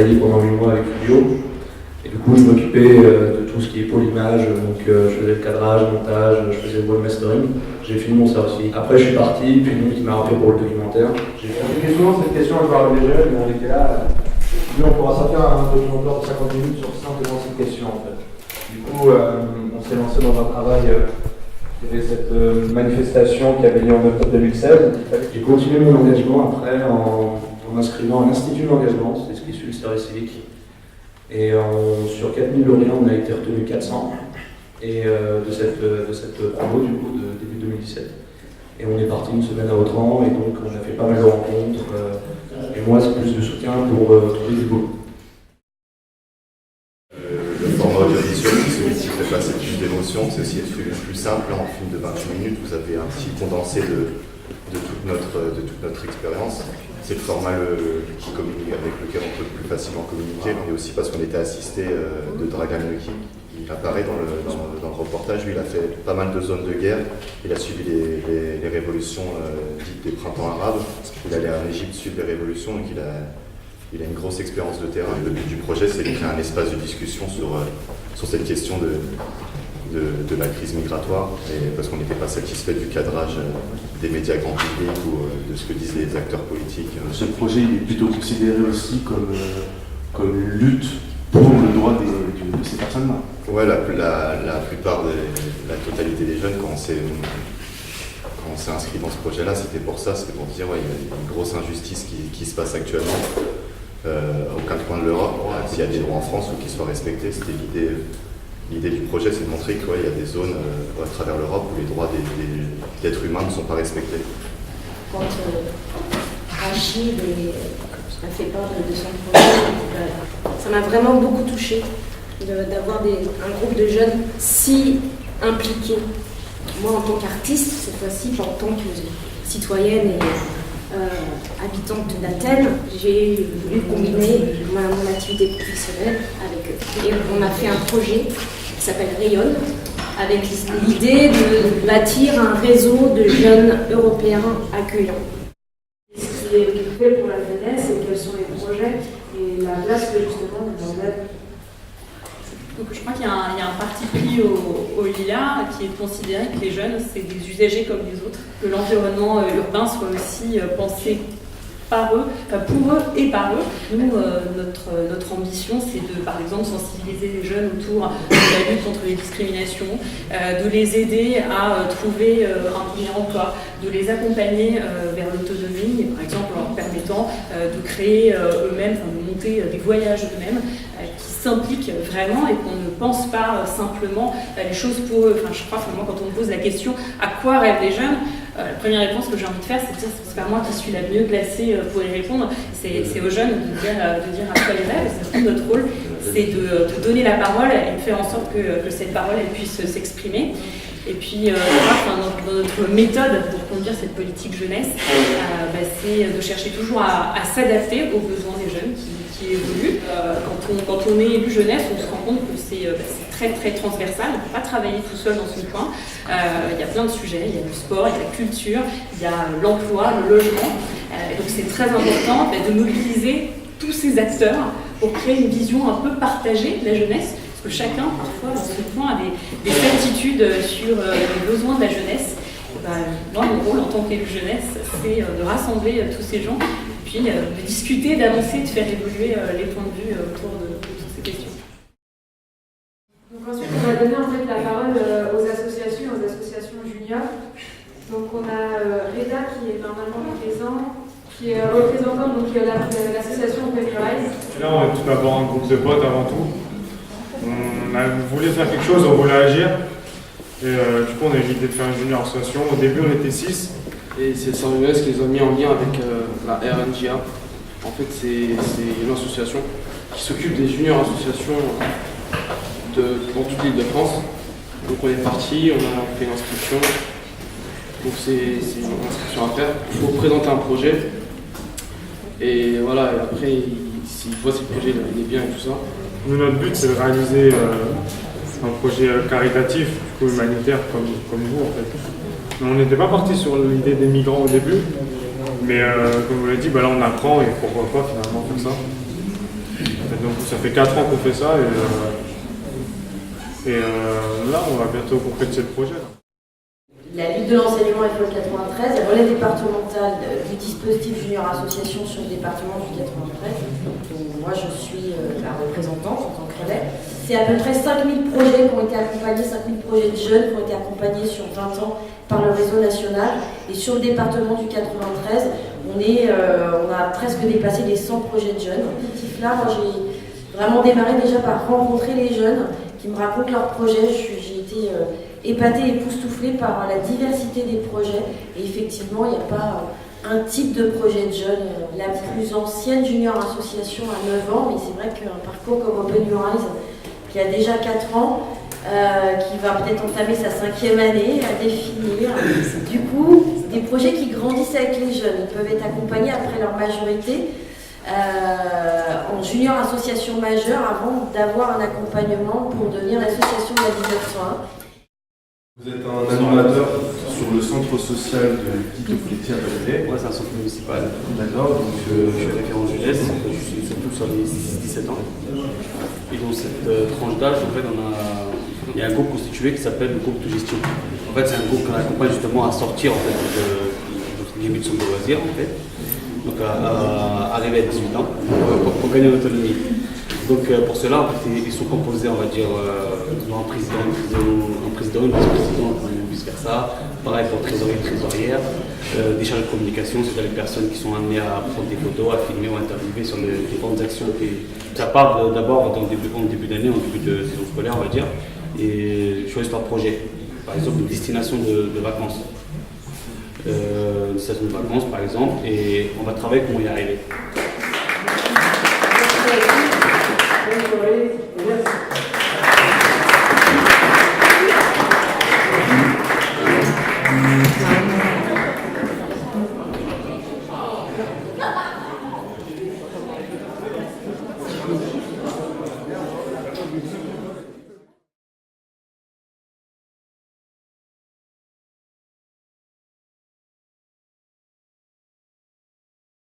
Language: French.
travaillé pendant 8 mois avec Studio. Et du coup, je m'occupais de tout ce qui est polymage, donc je faisais le cadrage, le montage, je faisais le webmastering. J'ai fini mon service. Après, je suis parti, puis lui, il m'a rappelé pour le documentaire. J'ai fait souvent cette question, je vois les jeunes, on était là. Nous, on pourra sortir un documentaire de 50 minutes sur simplement cette question, en fait. Du coup, on s'est lancé dans un travail. Il y avait cette manifestation qui avait lieu en octobre 2016. J'ai continué mon engagement après en m'inscrivant à l'Institut de l'engagement, c'est ce qui suit le service civique. Et sur 4000 lauréats, on a été retenu 400 et, de cette promo du coup de début 2017. Et on est parti une semaine à Autran et donc on a fait pas mal de rencontres. Et moi, c'est plus de soutien pour trouver du boulot. Le format audiovisuel, c'est celui qui fait passer plus d'émotions, c'est aussi le plus simple. En film de 28 minutes, vous avez un petit condensé de toute notre expérience. C'est le format avec lequel on peut plus facilement communiquer, mais aussi parce qu'on était assisté de Dragan Luki. Il apparaît dans le reportage. Lui, il a fait pas mal de zones de guerre. Il a suivi les révolutions dites des printemps arabes. Il allait en Égypte suivre les révolutions, donc il a une grosse expérience de terrain. Le but du projet, c'est de créer un espace de discussion sur cette question de la crise migratoire, et parce qu'on n'était pas satisfait du cadrage des médias grand public ou de ce que disent les acteurs politiques. Ce projet il est plutôt considéré aussi comme une lutte pour le droit de ces personnes-là. Ouais, la plupart la totalité des jeunes, quand on s'est inscrit dans ce projet-là, c'était pour ça, c'était pour dire ouais, il y a une grosse injustice qui se passe actuellement à aucun coin de l'Europe. S'il y a des droits en France, il faut qu'ils soient respectés. C'était l'idée du projet, c'est de montrer qu'il y a des zones à travers l'Europe où les droits des êtres humains ne sont pas respectés. Quand Rachid a fait part de son projet, ça m'a vraiment beaucoup touchée d'avoir un groupe de jeunes si impliqués. Moi, en tant qu'artiste, cette fois-ci, pas en tant que citoyenne et habitante d'Athènes, j'ai voulu combiner mon activité professionnelle avec eux. Et on a fait un projet qui s'appelle Rayonne, avec l'idée de bâtir un réseau de jeunes européens accueillants. Ce qui est fait pour la jeunesse et quels sont les projets et la place que justement vous en êtes. Donc, je crois qu'il y a un parti pris au LILA qui est de considérer que les jeunes, c'est des usagers comme les autres, que l'environnement urbain soit aussi pensé par eux, pour eux et par eux. Nous, notre ambition, c'est de, par exemple, sensibiliser les jeunes autour de la lutte contre les discriminations, de les aider à trouver un premier emploi, de les accompagner vers l'autonomie, par exemple en leur permettant de créer eux-mêmes, de monter des voyages eux-mêmes, qui s'impliquent vraiment et qu'on ne pense pas simplement les choses pour eux. Enfin, je crois vraiment quand on me pose la question à quoi rêvent les jeunes, la première réponse que j'ai envie de faire, c'est de dire c'est pas moi qui suis la mieux placée pour y répondre, c'est aux jeunes de dire à quoi ils rêvent. C'est tout notre rôle, c'est de donner la parole et de faire en sorte que cette parole elle puisse s'exprimer. Et puis, dans notre méthode pour conduire cette politique jeunesse, c'est de chercher toujours à s'adapter aux besoins des jeunes qui évoluent. Quand on est élu jeunesse, on se rend compte que c'est très très transversal. On ne peut pas travailler tout seul dans son coin. Il y a plein de sujets. Il y a le sport, il y a la culture, il y a l'emploi, le logement. Donc c'est très important de mobiliser tous ces acteurs pour créer une vision un peu partagée de la jeunesse. Parce que chacun, parfois, dans son coin, a des certitudes sur les besoins de la jeunesse. Moi, mon rôle en tant qu'élu jeunesse, c'est de rassembler tous ces gens, puis de discuter, d'avancer, de faire évoluer les points de vue autour de toutes ces questions. Donc ensuite, on va donner en fait la parole aux associations juniors. Donc on a Reda qui est normalement présent, qui est représentante de l'association Open Rise. Là, on est tout d'abord un groupe de potes avant tout. On voulait faire quelque chose, on voulait agir. Et du coup, on a eu l'idée de faire une junior association. Au début, on était 6. Et c'est Saint-Louis qui les a mis en lien avec la RNJA. En fait, c'est une association qui s'occupe des juniors associations dans toute l'île de France. Donc on est parti, on a fait l'inscription. Donc c'est une inscription à faire. Il faut présenter un projet. Et voilà, et après, s'il voit si le projet il est bien et tout ça. Nous, notre but, c'est de réaliser un projet caritatif, du coup, humanitaire, comme vous, en fait. On n'était pas parti sur l'idée des migrants au début, mais comme vous l'avez dit, là, on apprend et pourquoi pas, finalement, faire ça. Ça fait 4 ans qu'on fait ça et là, on va bientôt concrétiser le projet. La Ligue de l'enseignement FO 93 est relais départemental du dispositif Junior Association sur le département du 93. Donc, moi, je suis la représentante en tant que relais. C'est à peu près 5000 projets qui ont été accompagnés, 5000 projets de jeunes qui ont été accompagnés sur 20 ans par le réseau national. Et sur le département du 93, on a presque dépassé les 100 projets de jeunes. Là, moi, j'ai vraiment démarré déjà par rencontrer les jeunes qui me racontent leurs projets. J'ai été épatée et époustouflée par la diversité des projets. Et effectivement, il n'y a pas un type de projet de jeunes. La plus ancienne junior association a 9 ans, mais c'est vrai qu'un parcours comme Open Your Eyes, qui a déjà 4 ans, qui va peut-être entamer sa 5e année à définir. Du coup, des projets qui grandissent avec les jeunes. Ils peuvent être accompagnés après leur majorité en junior association majeure avant d'avoir un accompagnement pour devenir l'association de la 1901. Vous êtes un animateur sur le centre social de Guy Poitiers à Valais. Ouais, c'est un centre municipal. D'accord, donc Je suis référent jeunesse, je suis surtout sur les 6-17 ans. Et dans cette tranche d'âge, en fait, il y a un groupe constitué qui s'appelle le groupe de gestion. En fait, c'est un groupe qu'on accompagne justement à sortir en fait, de début de son loisir, en fait. Donc à arriver à 18 ans pour gagner en autonomie. Donc pour cela, en fait, ils sont composés, on va dire, un président, une vice-présidente, vice-versa. Pareil pour trésorier, trésorière. Des chargés de communication, c'est-à-dire les personnes qui sont amenées à prendre des photos, à filmer ou à interviewer sur les différentes actions. Ça part d'abord en début d'année, en début de saison scolaire, on va dire, et choisissent leur projet. Par exemple, une destination de vacances. Une station de vacances, par exemple, et on va travailler comment y arriver.